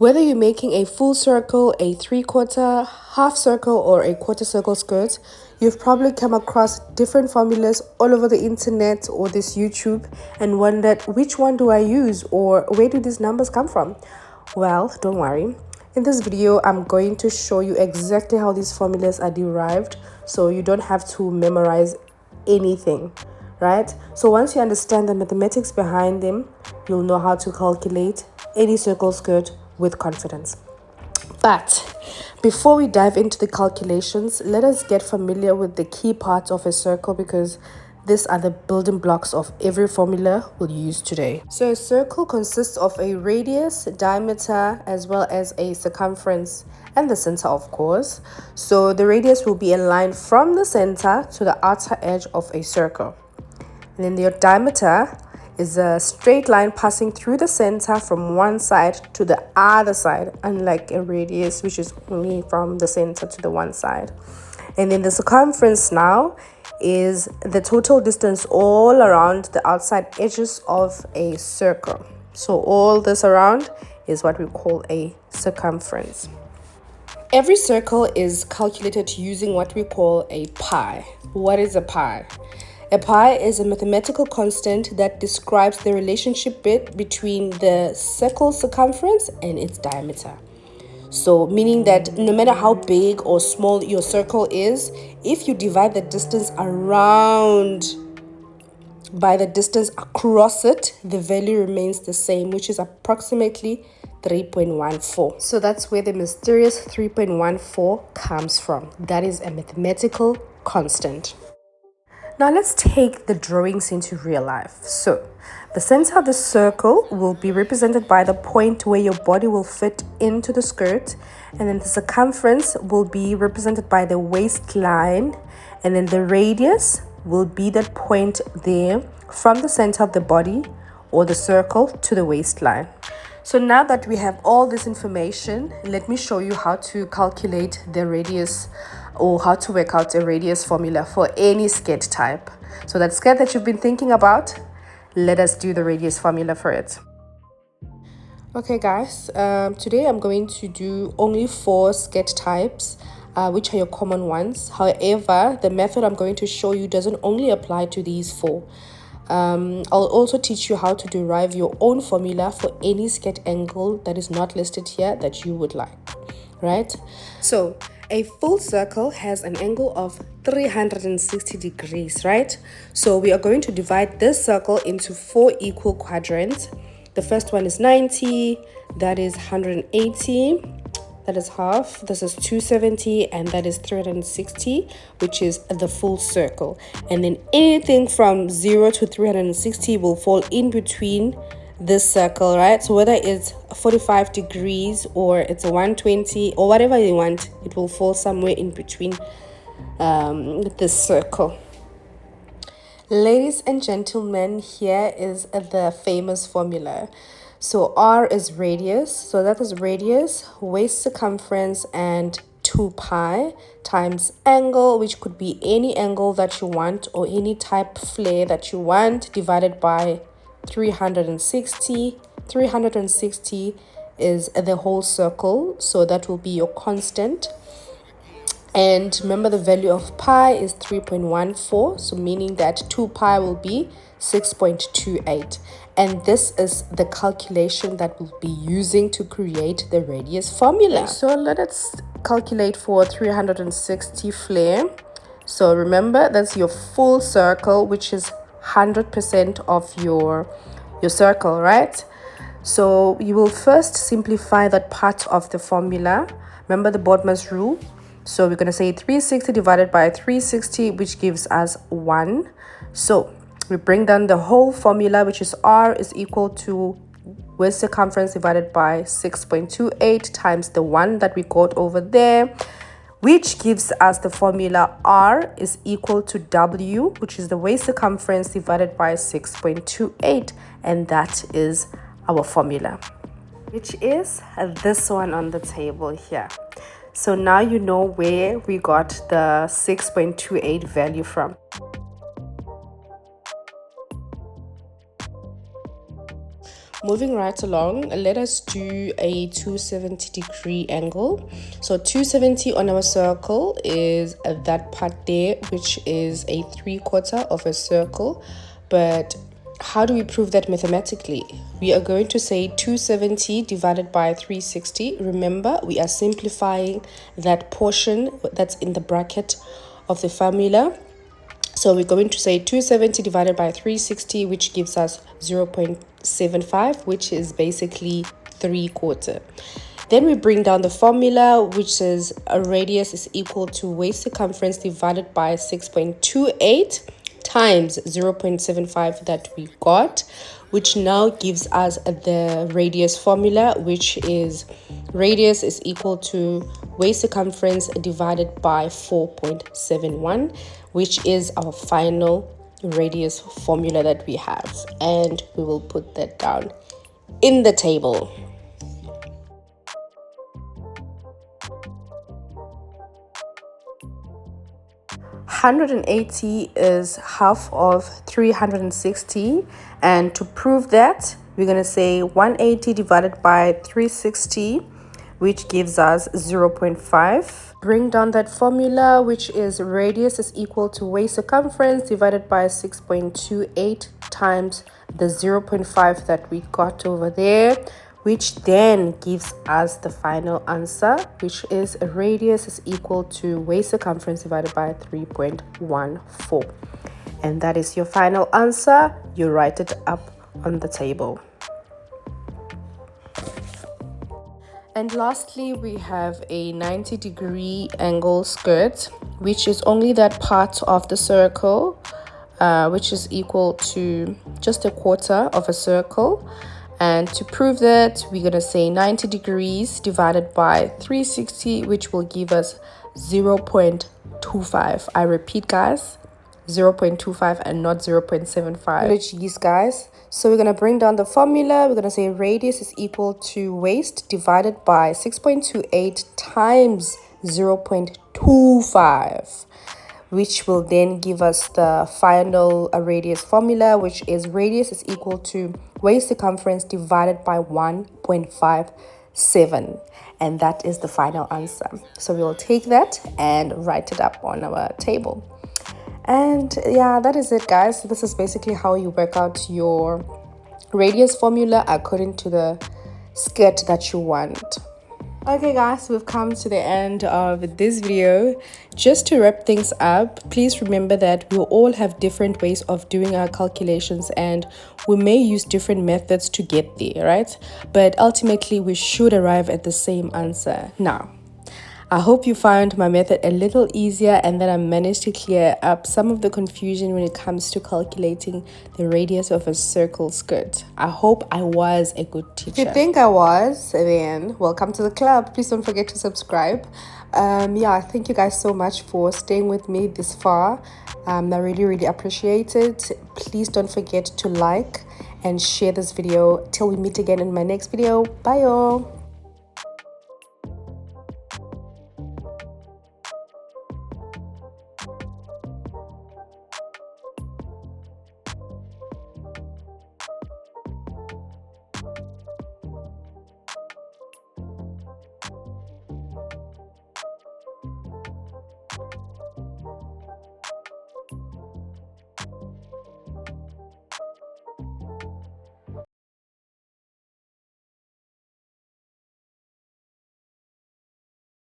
Whether you're making a full circle, a 3/4, half circle, or a quarter circle skirt, you've probably come across different formulas all over the internet or this YouTube and wondered which one do I use or where do these numbers come from? Well, don't worry. In this video, I'm going to show you exactly how these formulas are derived so you don't have to memorize anything, right? So once you understand the mathematics behind them, you'll know how to calculate any circle skirt with confidence. But before we dive into the calculations, let us get familiar with the key parts of a circle because these are the building blocks of every formula we'll use today. So a circle consists of a radius, diameter, as well as a circumference and the center, of course. So the radius will be a line from the center to the outer edge of a circle. And then your diameter is a straight line passing through the center from one side to the other side, unlike a radius, which is only from the center to the one side. And then the circumference now is the total distance all around the outside edges of a circle. So all this around is what we call a circumference. Every circle is calculated using what we call a pi. What is a pi? A pi is a mathematical constant that describes the relationship between the circle circumference and its diameter. So meaning that no matter how big or small your circle is, if you divide the distance around by the distance across it, the value remains the same, which is approximately 3.14. So that's where the mysterious 3.14 comes from. That is a mathematical constant. Now let's take the drawings into real life. So the center of the circle will be represented by the point where your body will fit into the skirt, and then the circumference will be represented by the waistline, and then the radius will be that point there from the center of the body or the circle to the waistline. So now that we have all this information, let me show you how to calculate the radius or how to work out a radius formula for any skirt type. So that skirt that you've been thinking about, let us do the radius formula for it. Okay guys, today I'm going to do only 4 skirt types, which are your common ones. However, the method I'm going to show you doesn't only apply to these 4. I'll also teach you how to derive your own formula for any skirt angle that is not listed here that you would like, right? So a full circle has an angle of 360 degrees, right? So we are going to divide this circle into 4 equal quadrants. The first one is 90, that is 180, that is half, this is 270, and that is 360, which is the full circle. And then anything from 0 to 360 will fall in between this circle, right? So whether it's 45 degrees or it's a 120 or whatever you want, it will fall somewhere in between this circle. Ladies and gentlemen, here is the famous formula. So R is radius, so that is radius, waist circumference, and 2 pi times angle, which could be any angle that you want or any type flare that you want, divided by 360. 360 is the whole circle, so that will be your constant. And remember, the value of pi is 3.14, so meaning that 2 pi will be 6.28. And this is the calculation that we'll be using to create the radius formula. So let us calculate for 360 flare. So remember, that's your full circle, which is 100% of your circle, right? So you will first simplify that part of the formula. Remember the Bodmer's rule. So we're going to say 360 divided by 360, which gives us 1. So we bring down the whole formula, which is R is equal to waist circumference divided by 6.28 times the 1 that we got over there, which gives us the formula R is equal to W, which is the waist circumference divided by 6.28. And that is our formula, which is this one on the table here. So now you know where we got the 6.28 value from. Moving right along, let us do a 270-degree angle. So 270 on our circle is that part there, which is a 3/4 of a circle. But how do we prove that mathematically? We are going to say 270 divided by 360. Remember, we are simplifying that portion that's in the bracket of the formula. So we're going to say 270 divided by 360, which gives us 0.75, which is basically 3/4. Then we bring down the formula, which says a radius is equal to waist circumference divided by 6.28 times 0.75 that we got, which now gives us the radius formula, which is radius is equal to waist circumference divided by 4.71, which is our final radius formula that we have. And we will put that down in the table. 180 is half of 360, and to prove that, we're going to say 180 divided by 360, which gives us 0.5. Bring down that formula, which is radius is equal to waist circumference divided by 6.28 times the 0.5 that we got over there, which then gives us the final answer, which is radius is equal to waist circumference divided by 3.14. And that is your final answer. You write it up on the table. And lastly, we have a 90-degree angle skirt, which is only that part of the circle, which is equal to just 1/4 of a circle. And to prove that, we're going to say 90 degrees divided by 360, which will give us 0.25. I repeat, guys, 0.25 and not 0.75. Apologies, guys. So we're going to bring down the formula. We're going to say radius is equal to waist divided by 6.28 times 0.25, which will then give us the final radius formula, which is radius is equal to waist circumference divided by 1.57. And that is the final answer. So we will take that and write it up on our table. And yeah, that is it, guys. This is basically how you work out your radius formula according to the skirt that you want. Okay, guys, we've come to the end of this video. Just to wrap things up, please remember that we all have different ways of doing our calculations, and we may use different methods to get there, right? But ultimately, we should arrive at the same answer. Now, I hope you found my method a little easier and that I managed to clear up some of the confusion when it comes to calculating the radius of a circle skirt. I hope I was a good teacher. If you think I was, then welcome to the club. Please don't forget to subscribe. Yeah, thank you guys so much for staying with me this far. I really appreciate it. Please don't forget to like and share this video. Till we meet again in my next video. Bye, y'all.